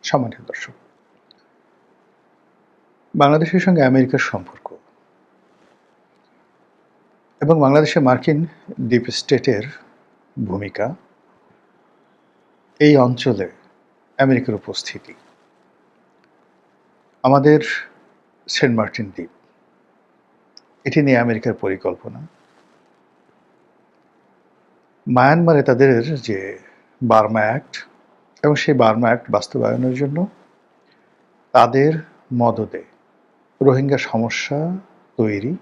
সম্মানিত দর্শক, বাংলাদেশের সঙ্গে আমেরিকার সম্পর্ক এবং বাংলাদেশে মার্কিন ডিপ স্টেটের ভূমিকা, এই অঞ্চলে আমেরিকার উপস্থিতি, আমাদের সেন্ট মার্টিন দ্বীপ, এটি নিয়ে আমেরিকার পরিকল্পনা, মায়ানমারে তাদের যে বার্মা অ্যাক্ট এবং সেই বার্মা অ্যাক্ট বাস্তবায়নের জন্য তাদের মদদে রোহিঙ্গা সমস্যা তৈরি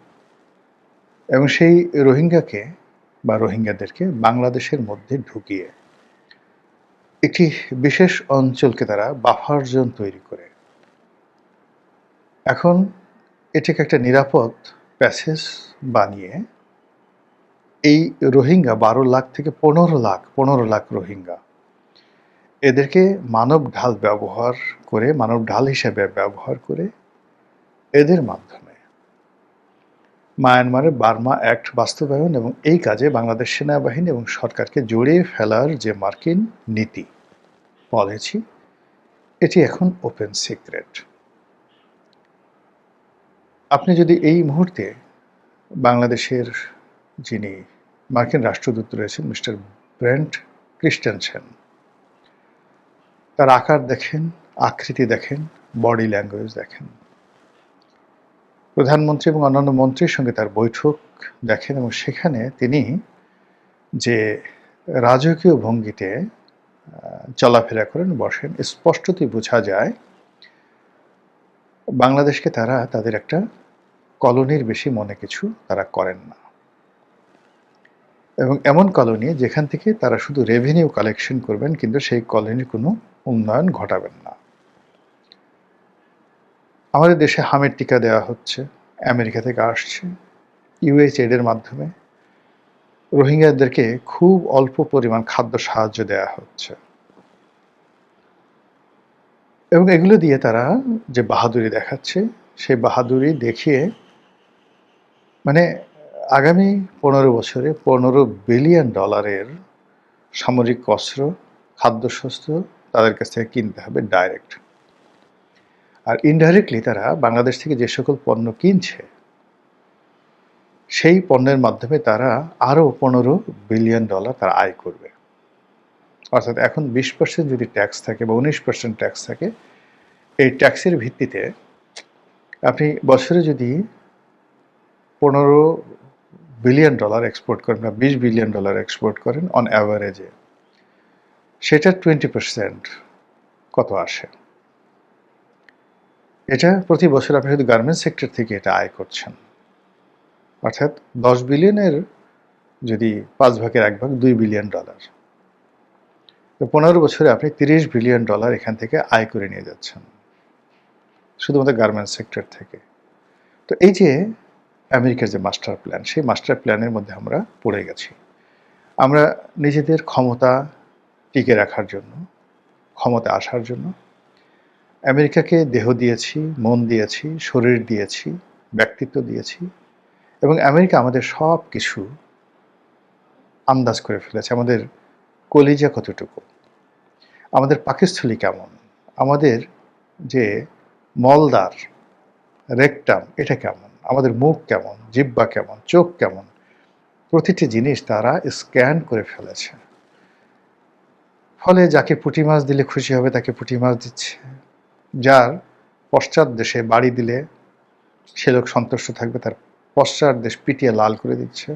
এবং সেই রোহিঙ্গাকে বা রোহিঙ্গাদেরকে বাংলাদেশের মধ্যে ঢুকিয়ে একটি বিশেষ অঞ্চলকে তারা বাফার জোন তৈরি করে এখন এটাকে একটা নিরাপদ প্যাসেজ বানিয়ে এই রোহিঙ্গা 12 লাখ থেকে 15 লাখ রোহিঙ্গা, এদেরকে মানব ঢাল হিসেবে ব্যবহার করে এদের মাধ্যমে মায়ানমারের বার্মা অ্যাক্ট বাস্তবায়ন এবং এই কাজে বাংলাদেশ সেনাবাহিনী এবং সরকারকে জড়িয়ে ফেলার যে মার্কিন নীতি পলিসি, এটি এখন ওপেন সিক্রেট। আপনি যদি এই মুহূর্তে বাংলাদেশের যিনি মার্কিন রাষ্ট্রদূত রয়েছেন মিস্টার ব্রেন্ট ক্রিস্টেনসেন, তার আকার দেখেন, আকৃতি দেখেন, বডি ল্যাঙ্গুয়েজ দেখেন, প্রধানমন্ত্রী এবং অন্যান্য মন্ত্রীর সঙ্গে তার বৈঠক দেখেন এবং সেখানে তিনি যে রাজকীয় ভঙ্গিতে চলাফেরা করেন, বসেন, স্পষ্টতই বোঝা যায় বাংলাদেশকে তারা তাদের একটা কলোনির বেশি মনে কিছু তারা করেন না এবং এমন কলোনি যেখান থেকে তারা শুধু রেভিনিউ কালেকশন করবেন কিন্তু সেই কলোনির কোনো উন্নয়ন ঘটাবেন না। আমাদের দেশে হামের টিকা দেওয়া হচ্ছে, আমেরিকা থেকে আসছে, ইউএসএইড এর মাধ্যমে রোহিঙ্গাদেরকে খুব অল্প পরিমাণ খাদ্য সাহায্য দেওয়া হচ্ছে এবং এগুলো দিয়ে তারা যে বাহাদুরি দেখাচ্ছে, সেই বাহাদুরি দেখিয়ে মানে আগামী 15 বছরে $15 বিলিয়ন সামরিক অস্ত্র, খাদ্যশস্ত্র তাদের কাছ থেকে কিনতে হবে ডাইরেক্ট। আর ইনডাইরেক্টলি তারা বাংলাদেশ থেকে যে সকল পণ্য কিনছে সেই পণ্যের মাধ্যমে তারা আরও $15 বিলিয়ন তারা আয় করবে। অর্থাৎ এখন 20% যদি ট্যাক্স থাকে বা 19% ট্যাক্স থাকে, এই ট্যাক্সের ভিত্তিতে আপনি বছরে যদি $15 বিলিয়ন এক্সপোর্ট করেন বা $20 বিলিয়ন এক্সপোর্ট করেন অন অ্যাভারেজে, সেটার 20% কত আসে? এটা প্রতি বছর আপনি শুধু গার্মেন্টস সেক্টর থেকে এটা আয় করছেন। অর্থাৎ 10 বিলিয়নের যদি 5 ভাগের 1 ভাগ $2 বিলিয়ন, তো 15 বছরে আপনি $30 বিলিয়ন এখান থেকে আয় করে নিয়ে যাচ্ছেন শুধুমাত্র গার্মেন্টস সেক্টর থেকে। তো এই যে আমেরিকার যে মাস্টার প্ল্যান, সেই মাস্টার প্ল্যানের মধ্যে আমরা পড়ে গেছি। আমরা নিজেদের ক্ষমতা টিকে রাখার জন্য, ক্ষমতা আসার জন্য আমেরিকাকে দেহ দিয়েছি, মন দিয়েছি, শরীর দিয়েছি, ব্যক্তিত্ব দিয়েছি এবং আমেরিকা আমাদের সব কিছু আন্দাজ করে ফেলেছে। আমাদের কলিজা কতটুকু, আমাদের পাকস্থলী কেমন, আমাদের যে মলদ্বার, রেকটাম এটা কেমন, আমাদের মুখ কেমন, জিহ্বা কেমন, চোখ কেমন, প্রতিটি জিনিস তারা স্ক্যান করে ফেলেছে। ফলে যাকে পুঁটি মাছ দিলে খুশি হবে তাকে পুঁটি মাছ দিচ্ছে, যার পশ্চাৎ দেশে বাড়ি দিলে সে লোক সন্তুষ্ট থাকবে, তার পশ্চাৎ দেশ পিটিয়ে লাল করে দিচ্ছে,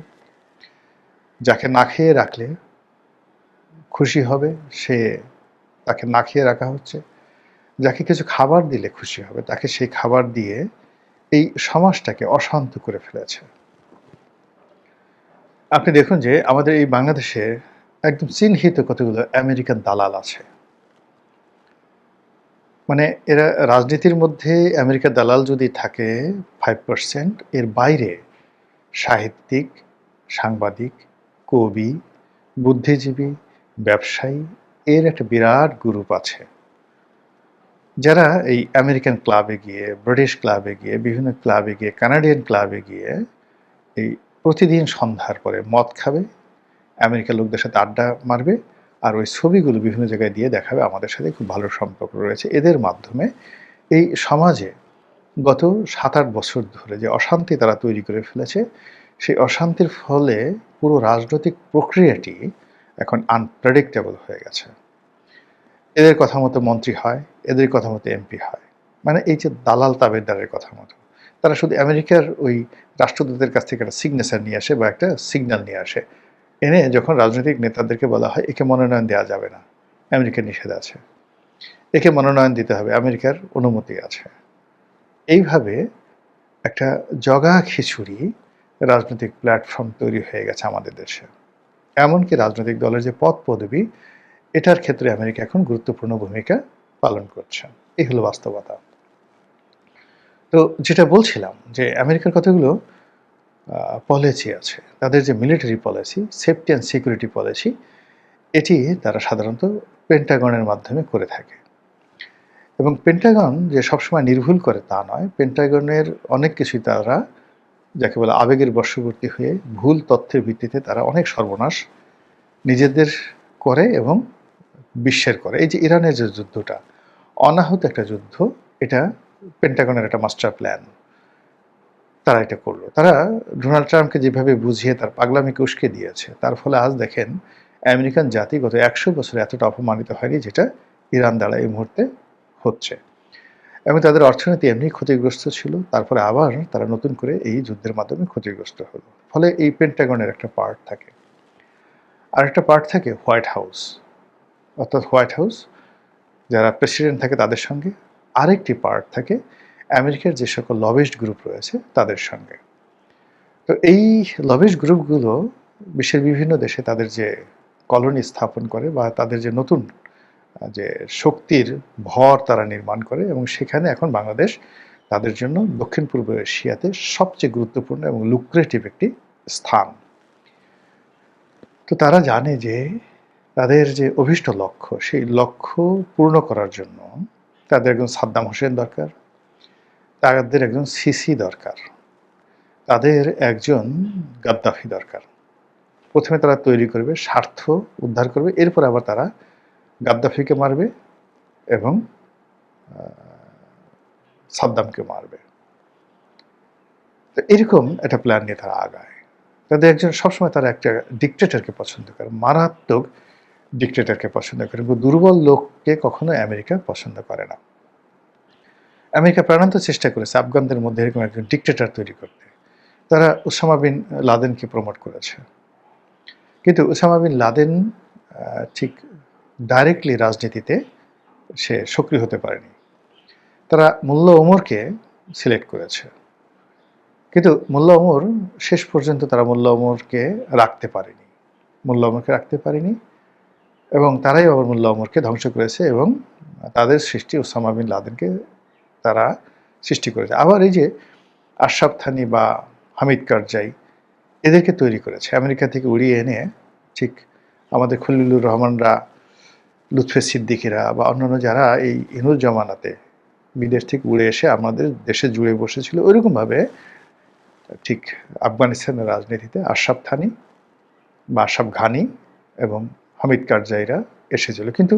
যাকে না খেয়ে রাখলে খুশি হবে তাকে না খেয়ে রাখা হচ্ছে, যাকে কিছু খাবার দিলে খুশি হবে তাকে সেই খাবার দিয়ে এই সমাজটাকে অশান্ত করে ফেলেছে। আপনি দেখুন যে আমাদের এই বাংলাদেশে একদম চিহ্নিত কতগুলো আমেরিকান দালাল আছে। মানে এরা রাজনীতির মধ্যে আমেরিকার দালাল যদি থাকে 5%, এর বাইরে সাহিত্যিক, সাংবাদিক, কবি, বুদ্ধিজীবী, ব্যবসায়ী, এর একটা বিরাট গ্রুপ আছে যারা এই আমেরিকান ক্লাবে গিয়ে, ব্রিটিশ ক্লাবে গিয়ে, বিভিন্ন ক্লাবে গিয়ে, কানাডিয়ান ক্লাবে গিয়ে এই প্রতিদিন সন্ধ্যার পরে মদ খাবে, আমেরিকার লোকদের সাথে আড্ডা মারবে, আর ওই ছবিগুলো বিভিন্ন জায়গায় দিয়ে দেখাবে আমাদের সাথে খুব ভালো সম্পর্ক রয়েছে। এদের মাধ্যমে এই সমাজে গত ৭-৮ বছর ধরে যে অশান্তি তারা তৈরি করে ফেলেছে, সেই অশান্তির ফলে পুরো রাজনৈতিক প্রক্রিয়াটি এখন আনপ্রেডিক্টেবল হয়ে গেছে। এদের কথা মতো মন্ত্রী হয়, এদের কথা মতো এমপি হয়। মানে এই যে দালাল তাবেদারের কথা মতো। তারা শুধু আমেরিকার ওই রাষ্ট্রদূতের কাছ থেকে একটা সিগনেচার নিয়ে আসে বা একটা সিগন্যাল নিয়ে আসে। এনে যখন রাজনৈতিক নেতাদেরকে বলা হয় একে মনোনয়ন দেওয়া যাবে না, আমেরিকার নিষেধ আছে। একে মনোনয়ন দিতে হবে, আমেরিকার অনুমতি আছে। এইভাবে একটা জগা খিচুড়ি রাজনৈতিক প্ল্যাটফর্ম তৈরি হয়ে গেছে আমাদের দেশে। এমনকি রাজনৈতিক দলের যে পদ পদবি, এটার ক্ষেত্রে আমেরিকা এখন গুরুত্বপূর্ণ ভূমিকা পালন করছে। এই হলো বাস্তবতা। তো যেটা বলছিলাম যে আমেরিকার কতগুলো পলিসি আছে। তাদের যে military policy, safety and security policy, এটি তারা সাধারণত পেন্টাগনের মাধ্যমে করে থাকে। এবং পেন্টাগন যে সবসময় নির্ভুল করে তা নয়, পেন্টাগনের অনেক কিছুই তারা যাকে বলে আবেগের বশবর্তী হয়ে ভুল তথ্যের ভিত্তিতে তারা অনেক সর্বনাশ নিজেদের করে এবং বিশ্বের করে। এই যে ইরানের যে যুদ্ধটা, অনাহূত একটা যুদ্ধ, এটা পেন্টাগনের একটা মাস্টার প্ল্যান। তারা এটা করলো। তারা ডোনাল্ড ট্রাম্পকে যেভাবে বুঝিয়ে তার পাগলামিকে উস্কে দিয়েছে, তার ফলে আজ দেখেন আমেরিকান জাতি গত ১০০ বছরে এতটা অপমানিত হয়নি যেটা ইরান দ্বারা এই মুহূর্তে হচ্ছে। এবং তাদের অর্থনীতি এমনি ক্ষতিগ্রস্ত ছিল, তারপরে আবার তারা নতুন করে এই যুদ্ধের মাধ্যমে ক্ষতিগ্রস্ত হলো। ফলে এই পেন্টাগনের একটা পার্ট থাকে। আর একটা পার্ট থাকে হোয়াইট হাউস, অর্থাৎ হোয়াইট হাউস যারা প্রেসিডেন্ট থাকে তাদের সঙ্গে। আরেকটি পার্ট থাকে আমেরিকার যে সকল লবিস্ট গ্রুপ রয়েছে তাদের সঙ্গে। তো এই লবিস্ট গ্রুপগুলো বিশ্বের বিভিন্ন দেশে তাদের যে কলোনি স্থাপন করে বা তাদের যে নতুন যে শক্তির ভর তারা নির্মাণ করে, এবং সেখানে এখন বাংলাদেশ তাদের জন্য দক্ষিণ পূর্ব এশিয়াতে সবচেয়ে গুরুত্বপূর্ণ এবং লুক্রেটিভ একটি স্থান। তো তারা জানে যে তাদের যে অভীষ্ট লক্ষ্য, সেই লক্ষ্য পূর্ণ করার জন্য তাদের একজন সাদ্দাম হোসেন দরকার, তাদের একজন সিসি দরকার, তাদের একজন গাদ্দাফি দরকার। প্রথমে তারা তৈরি করবে, স্বার্থ উদ্ধার করবে, এরপর আবার তারা গাদ্দাফিকে মারবে এবং সাদ্দামকে মারবে। তো এরকম একটা প্ল্যান নিয়ে তারা আগায়। তাদের একজন সবসময় তারা একটা ডিক্টেটরকে পছন্দ করে, মারাত্মক ডিক্টেটরকে পছন্দ করে, কিন্তু দুর্বল লোককে কখনো আমেরিকা পছন্দ করে না। আমেরিকা প্রাণান্ত চেষ্টা করেছে আফগানদের মধ্যে এরকম একজন ডিক্টেটর তৈরি করতে। তারা ওসামা বিন লাদেনকে প্রমোট করেছে, কিন্তু ওসামা বিন লাদেন ঠিক ডাইরেক্টলি রাজনীতিতে সে সক্রিয় হতে পারেনি। তারা মোল্লা ওমরকে সিলেক্ট করেছে, কিন্তু মোল্লা ওমর শেষ পর্যন্ত তারা মোল্লা ওমরকে রাখতে পারেনি। মোল্লা ওমরকে রাখতে পারেনি এবং তারাই আবার মোল্লা ওমরকে ধ্বংস করেছে এবং তাদের সৃষ্টি ওসামা বিন লাদেনকে তারা সৃষ্টি করেছে। আবার এই যে আশরাফ থানি বা হামিদ কারজাই, এদেরকে তৈরি করেছে আমেরিকা থেকে উড়িয়ে এনে। ঠিক আমাদের খলিলুর রহমানরা, লুৎফে সিদ্দিকিরা বা অন্যান্য যারা এই ইনুর জমানাতে বিদেশ থেকে উড়ে এসে আমাদের দেশে জুড়ে বসেছিল, ওইরকমভাবে ঠিক আফগানিস্তানের রাজনীতিতে আশরাফ থানি বা আশরাফ ঘানি এবং হামিদ কারজাইরা এসেছিল। কিন্তু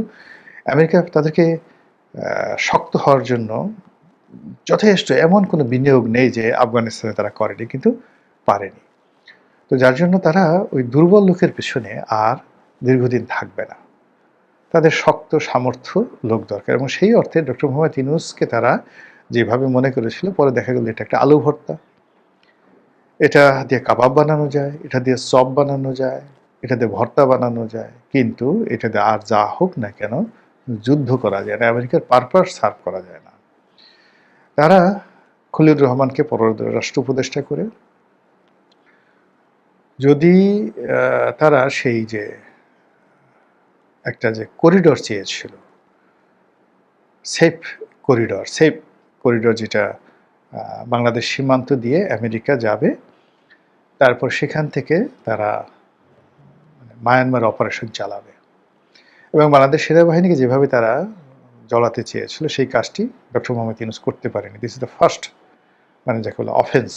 আমেরিকা তাদেরকে শক্ত হওয়ার জন্য যথেষ্ট এমন কোনো বিনিয়োগ নেই যে আফগানিস্তানে তারা করেনি, কিন্তু পারেনি। তো যার জন্য তারা ওই দুর্বল লোকের পিছনে আর দীর্ঘদিন থাকবে না, তাদের শক্ত সামর্থ্য লোক দরকার। এবং সেই অর্থে ডক্টর মোহাম্মদ ইউনূসকে তারা যেভাবে মনে করেছিল, পরে দেখা গেল এটা একটা আলু ভর্তা, এটা দিয়ে কাবাব বানানো যায়, এটা দিয়ে চপ বানানো যায়, এটা দিয়ে ভর্তা বানানো যায়, কিন্তু এটা দিয়ে আর যা হোক না কেন যুদ্ধ করা যায় না, আমেরিকার পারপাস সার্ভ করা যায় না। তারা খলিলুর রহমানকে পররাষ্ট্র উপদেষ্টা করে, যদি তারা সেই যে একটা যে করিডোর চেয়েছিল, সেফ করিডোর যেটা বাংলাদেশ সীমান্ত দিয়ে আমেরিকা যাবে, তারপর সেখান থেকে তারা মায়ানমার অপারেশন চালাবে এবং বাংলাদেশ সেনাবাহিনীকে যেভাবে তারা জ্বলাতে চেয়েছিল, সেই কাজটি ডক্টর মোহাম্মদ ইউনূস করতে পারেনি। দিস ইজ দ্য ফার্স্ট, মানে যাকে বলে অফেন্স।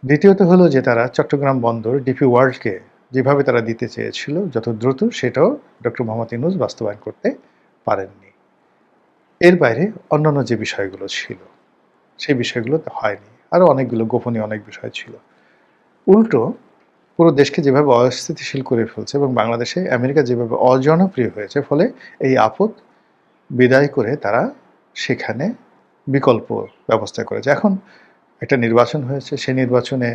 দ্বিতীয়ত হলো যে তারা চট্টগ্রাম বন্দর ডিপি ওয়ার্ল্ডকে যেভাবে তারা দিতে চেয়েছিল যত দ্রুত, সেটাও ডক্টর মোহাম্মদ ইউনূস বাস্তবায়ন করতে পারেননি। এর বাইরে অন্যান্য যে বিষয়গুলো ছিল, সেই বিষয়গুলোতে হয়নি। আরও অনেকগুলো গোপনীয় অনেক বিষয় ছিল। উল্টো পুরো দেশকে যেভাবে অস্থিতিশীল করে ফেলছে এবং বাংলাদেশে আমেরিকা যেভাবে অজনপ্রিয় হয়েছে, ফলে এই আপদ বিদায় করে তারা সেখানে বিকল্প ব্যবস্থা করেছে। এখন একটা নির্বাচন হয়েছে, সেই নির্বাচনে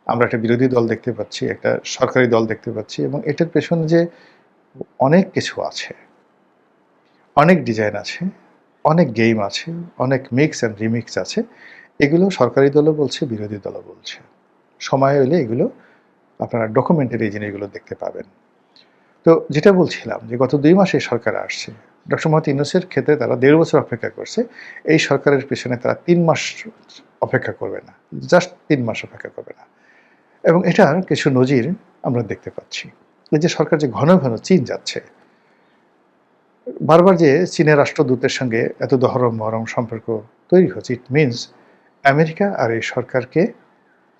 আমরা একটা বিরোধী দল দেখতে পাচ্ছি, একটা সরকারি দল দেখতে পাচ্ছি, এবং এটার পেছনে যে অনেক কিছু আছে, অনেক ডিজাইন আছে, অনেক গেম আছে, অনেক মিক্স অ্যান্ড রিমিক্স আছে। এগুলো সরকারি দলও বলছে, বিরোধী দলও বলছে। সময় হলে এগুলো আপনারা ডকুমেন্টারি এই জিনিসগুলো দেখতে পাবেন। তো যেটা বলছিলাম যে গত 2 মাসে সরকার আসছে। ডক্টর মোহাম্মদ ইউনূসের ক্ষেত্রে তারা 1.5 বছর অপেক্ষা করছে। এই সরকারের পেছনে তারা 3 মাস অপেক্ষা করবে না। জাস্ট 3 মাস অপেক্ষা করবে না। এবং এটার কিছু নজির আমরা দেখতে পাচ্ছি। এই যে সরকার যে ঘন ঘন চীন যাচ্ছে, বারবার যে চীনের রাষ্ট্রদূতের সঙ্গে এত দহরম মহরম সম্পর্ক তৈরি হচ্ছে, ইট মিনস আমেরিকা আর এই সরকারকে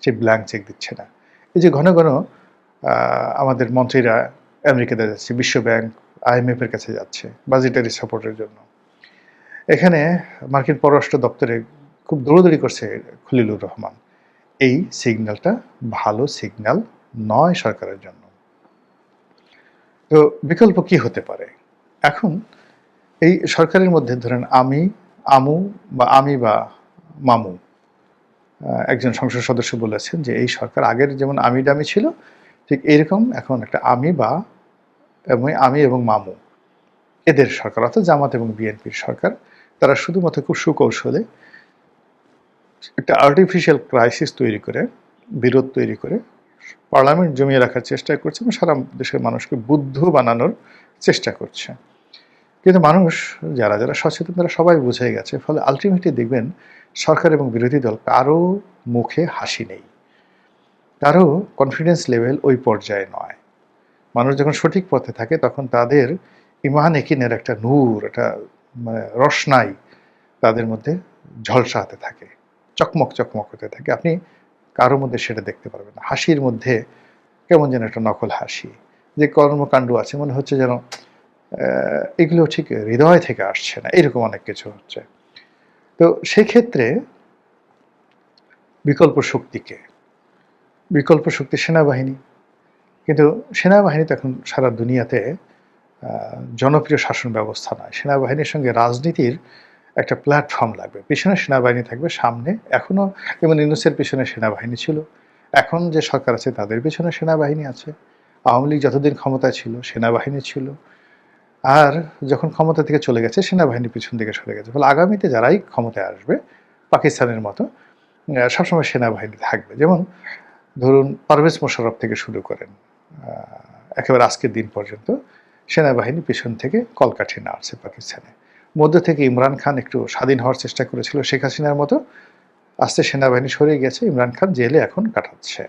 সে ব্ল্যাঙ্ক চেক দিচ্ছে না। এই যে ঘন ঘন আমাদের মন্ত্রীরা আমেরিকাতে যাচ্ছে, বিশ্বব্যাংক, IMF এর কাছে যাচ্ছে বাজেটারি সাপোর্টের জন্য। এখানে মার্কিন পররাষ্ট্র দপ্তরে খুব দৌড়দৌড়ি করছে খলিলুর রহমান। এই সিগন্যালটা ভালো সিগন্যাল নয় সরকারের জন্য। তো বিকল্প কি হতে পারে? এখন এই সরকারের মধ্যে ধরেন আমু বা মামু, একজন সংসদ সদস্য বলেছেন যে এই সরকার আগের যেমন আমি ডামি ছিল, ঠিক এরকম এখন একটা আমি এবং মামু, এদের সরকার, অর্থাৎ জামাত এবং বিএনপির সরকার। তারা শুধুমাত্র খুব সুকৌশলে একটা আর্টিফিশিয়াল ক্রাইসিস তৈরি করে, বিরোধ তৈরি করে পার্লামেন্ট জমিয়ে রাখার চেষ্টা করছে এবং সারা দেশের মানুষকে বুদ্ধ বানানোর চেষ্টা করছে। কিন্তু মানুষ যারা যারা সচেতন, তারা সবাই বুঝে গেছে। ফলে আলটিমেটলি দেখবেন সরকার এবং বিরোধী দল কারো মুখে হাসি নেই, কারো কনফিডেন্স লেভেল ওই পর্যায়ে নয়। মানুষ যখন সঠিক পথে থাকে তখন তাদের ইমান একিনের একটা নূর, একটা মানে রসনাই তাদের মধ্যে ঝলসাতে থাকে, চকমক চকমক হতে থাকে। আপনি কারোর মধ্যে সেটা দেখতে পারবেন না। হাসির মধ্যে কেমন যেন একটা নকল হাসি, যে কর্মকাণ্ড আছে মনে হচ্ছে যেন এগুলো ঠিক হৃদয় থেকে আসছে না, এরকম অনেক কিছু হচ্ছে। তো সেক্ষেত্রে বিকল্প শক্তি সেনাবাহিনী। কিন্তু সেনাবাহিনী তো এখন সারা দুনিয়াতে জনপ্রিয় শাসন ব্যবস্থা নয়। সেনাবাহিনীর সঙ্গে রাজনীতির একটা প্ল্যাটফর্ম লাগবে। পিছনে সেনাবাহিনী থাকবে, সামনে এখনও যেমন ইউনূসের পিছনে সেনাবাহিনী ছিল, এখন যে সরকার আছে তাদের পিছনে সেনাবাহিনী আছে। আওয়ামী লীগ যতদিন ক্ষমতায় ছিল সেনাবাহিনী ছিল, আর যখন ক্ষমতা থেকে চলে গেছে সেনাবাহিনী পিছন দিকে সরে গেছে। ফলে আগামীতে যারাই ক্ষমতায় আসবে পাকিস্তানের মতো সবসময় সেনাবাহিনী থাকবে। যেমন ধরুন পারভেজ মোশাররফ থেকে শুরু করেন একেবারে আজকের দিন পর্যন্ত সেনাবাহিনী পিছন থেকে কলকাঠি নাড়ছে পাকিস্তানে। মধ্য থেকে ইমরান খান একটু স্বাধীন হওয়ার চেষ্টা করেছিল শেখ হাসিনার মতো, আস্তে সেনাবাহিনী সরে গেছে, ইমরান খান জেলে এখন কাটাচ্ছে।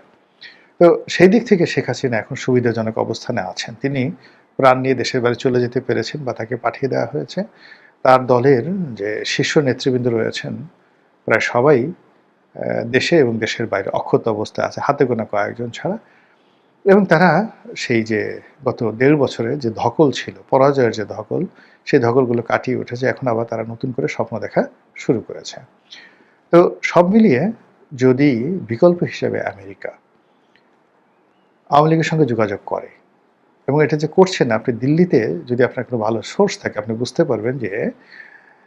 তো সেই দিক থেকে শেখ হাসিনা এখন সুবিধাজনক অবস্থানে আছেন। তিনি প্রাণ নিয়ে দেশের বাড়ি চলে যেতে পেরেছেন বা তাকে পাঠিয়ে দেওয়া হয়েছে। তার দলের যে শীর্ষ নেতৃবৃন্দ রয়েছেন প্রায় সবাই দেশে এবং দেশের বাইরে অক্ষত অবস্থায় আছে, হাতে গোনা কয়েকজন ছাড়া। এবং তারা সেই যে গত 1.5 বছরে যে ধকল ছিল, পরাজয়ের যে ধকল, সেই ধকলগুলো কাটিয়ে উঠেছে। এখন আবার তারা নতুন করে স্বপ্ন দেখা শুরু করেছে। তো সব মিলিয়ে যদি বিকল্প হিসেবে আমেরিকা আওয়ামী লীগের সঙ্গে যোগাযোগ করে, এবং এটা যে করছে না, আপনি দিল্লিতে যদি আপনার কোনো ভালো সোর্স থাকে আপনি বুঝতে পারবেন যে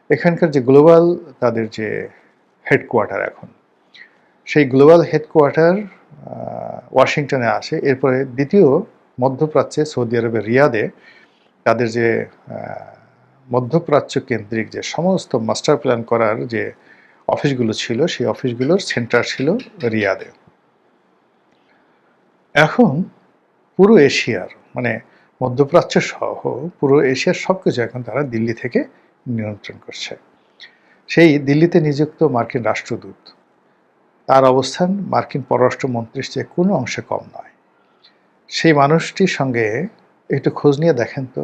এখানকার যে গ্লোবাল তাদের যে হেডকোয়ার্টার, এখন সেই গ্লোবাল হেডকোয়ার্টার ওয়াশিংটনে আছে। এরপরে দ্বিতীয় মধ্যপ্রাচ্যে সৌদি আরবের রিয়াদে তাদের যে মধ্যপ্রাচ্য কেন্দ্রিক যে সমস্ত মাস্টার প্ল্যান করার যে অফিসগুলো ছিল, সেই অফিসগুলোর সেন্টার ছিল রিয়াদে। এখন পুরো এশিয়ার মানে মধ্যপ্রাচ্য সহ পুরো এশিয়ার সব কিছু এখন তারা দিল্লি থেকে নিয়ন্ত্রণ করছে। সেই দিল্লিতে নিযুক্ত মার্কিন রাষ্ট্রদূত, তার অবস্থান মার্কিন পররাষ্ট্রমন্ত্রীর চেয়ে কোনো অংশে কম নয়। সেই মানুষটির সঙ্গে একটু খোঁজ নিয়ে দেখেন তো,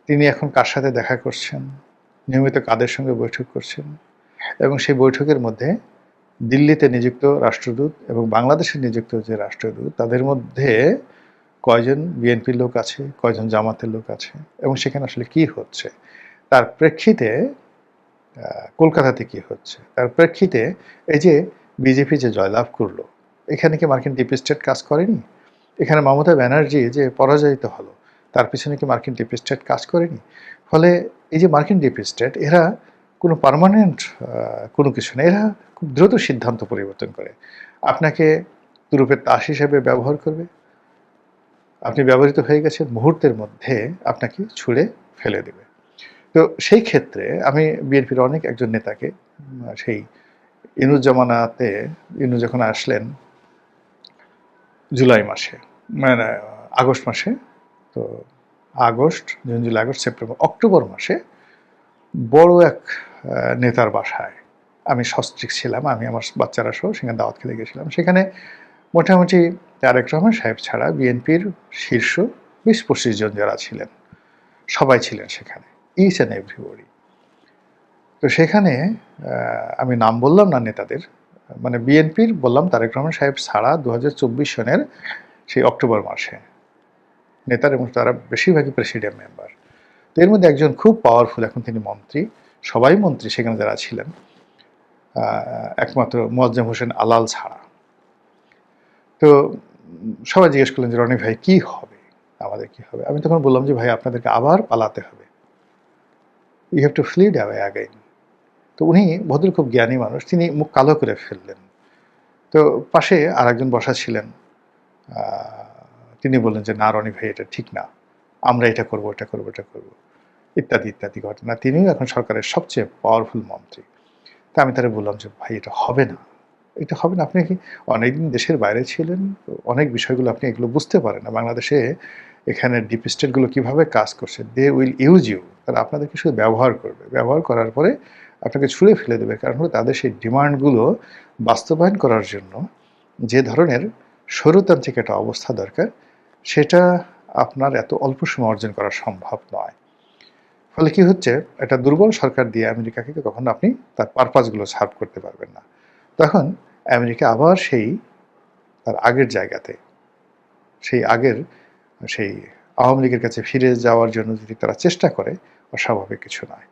তিনি এখন কার সাথে দেখা করছেন, নিয়মিত কাদের সঙ্গে বৈঠক করছেন, এবং সেই বৈঠকের মধ্যে দিল্লিতে নিযুক্ত রাষ্ট্রদূত এবং বাংলাদেশে নিযুক্ত যে রাষ্ট্রদূত, তাদের মধ্যে কয়জন বিএনপির লোক আছে, কয়জন জামাতের লোক আছে এবং সেখানে আসলে কি হচ্ছে, তার প্রেক্ষিতে কলকাতাতে কি হচ্ছে, তার প্রেক্ষিতে এই যে বিজেপি যে জয়লাভ করলো, এখানে কি মার্কিন ডিপ স্টেট কাজ করেনি? এখানে মমতা ব্যানার্জি যে পরাজয়িত হলো, তার পিছনে কি মার্কিন ডিপ স্টেট কাজ করেনি? ফলে এই যে মার্কিন ডিপ স্টেট, এরা কোনো পার্মানেন্ট কোনো কিছু না, এরা খুব দ্রুত সিদ্ধান্ত পরিবর্তন করে। আপনাকে তুরুপের তাস হিসেবে ব্যবহার করবে। আপনি ব্যবহৃত হয়ে গেছেন, মুহূর্তের মধ্যে আপনাকে ছুঁড়ে ফেলে দেবে। তো সেই ক্ষেত্রে আমি বিএনপির অনেক একজন নেতাকে সেই ইনুস জামানাতে, ইনু যখন আসলেন জুলাই মাসে, মানে আগস্ট মাসে, তো August, June, July, August, September, October মাসে বড় এক নেতার বাসায় আমি সস্ত্রীক ছিলাম, আমি আমার বাচ্চারা সহ সেখানে দাওয়াত খেতে গেছিলাম। সেখানে মোটামুটি তারেক রহমান সাহেব ছাড়া বিএনপির শীর্ষ 20-25 জন যারা ছিলেন, সবাই ছিলেন সেখানে, ইচ অ্যান্ড এভরিবডি। তো সেখানে আমি নাম বললাম না নেতাদের, মানে বিএনপির বললাম তারেক রহমান সাহেব ছাড়া 2024 সনের সেই অক্টোবর মাসে নেতার, এবং তারা বেশিরভাগই প্রেসিডিয়াম মেম্বার। তো এর মধ্যে একজন খুব পাওয়ারফুল, এখন তিনি মন্ত্রী, সবাই মন্ত্রী সেখানে যারা ছিলেন, একমাত্র মোয়াজ্জেম হোসেন আলাল ছাড়া। তো সবাই জিজ্ঞেস করলেন যে রনি ভাই কি হবে, আমাদের কি হবে? আমি তখন বললাম যে ভাই আপনাদেরকে আবার পালাতে হবে, you have to fled away again. তো উনি ভদ্র খুব জ্ঞানী মানুষ, তিনি মুখ কালো করে ফেললেন। তো পাশে আর একজন বসা ছিলেন, তিনি বললেন যে না রনি ভাই এটা ঠিক না, আমরা এটা করবো, এটা করবো, এটা করবো, ইত্যাদি ইত্যাদি ঘটনা। তিনিও এখন সরকারের সবচেয়ে পাওয়ারফুল মন্ত্রী। তা আমি তারা বললাম যে ভাই এটা হবে না, এটা হবে না। আপনি কি অনেকদিন দেশের বাইরে ছিলেন, অনেক বিষয়গুলো আপনি এগুলো বুঝতে পারেন না। বাংলাদেশে এখানে ডিপ স্টেটগুলো কীভাবে কাজ করছে, দে উইল ইউজ ইউ, তারা আপনাদেরকে শুধু ব্যবহার করবে, ব্যবহার করার পরে আপনাকে ছুঁড়ে ফেলে দেবে। কারণ হলো তাদের সেই ডিমান্ডগুলো বাস্তবায়ন করার জন্য যে ধরনের স্বৈরতান্ত্রিক একটা অবস্থা দরকার, সেটা আপনার এত অল্প সময় অর্জন করা সম্ভব নয়। ফলে কি হচ্ছে, একটা দুর্বল সরকার দিয়ে আমেরিকাকে কখনো আপনি তার পারপাসগুলো সার্ভ করতে পারবেন না। তখন আমেরিকা আবার সেই তার আগের জায়গাতে, সেই আগের সেই আওয়ামী লীগের কাছে ফিরে যাওয়ার জন্য যদি তারা চেষ্টা করে, অস্বাভাবিক কিছু নয়।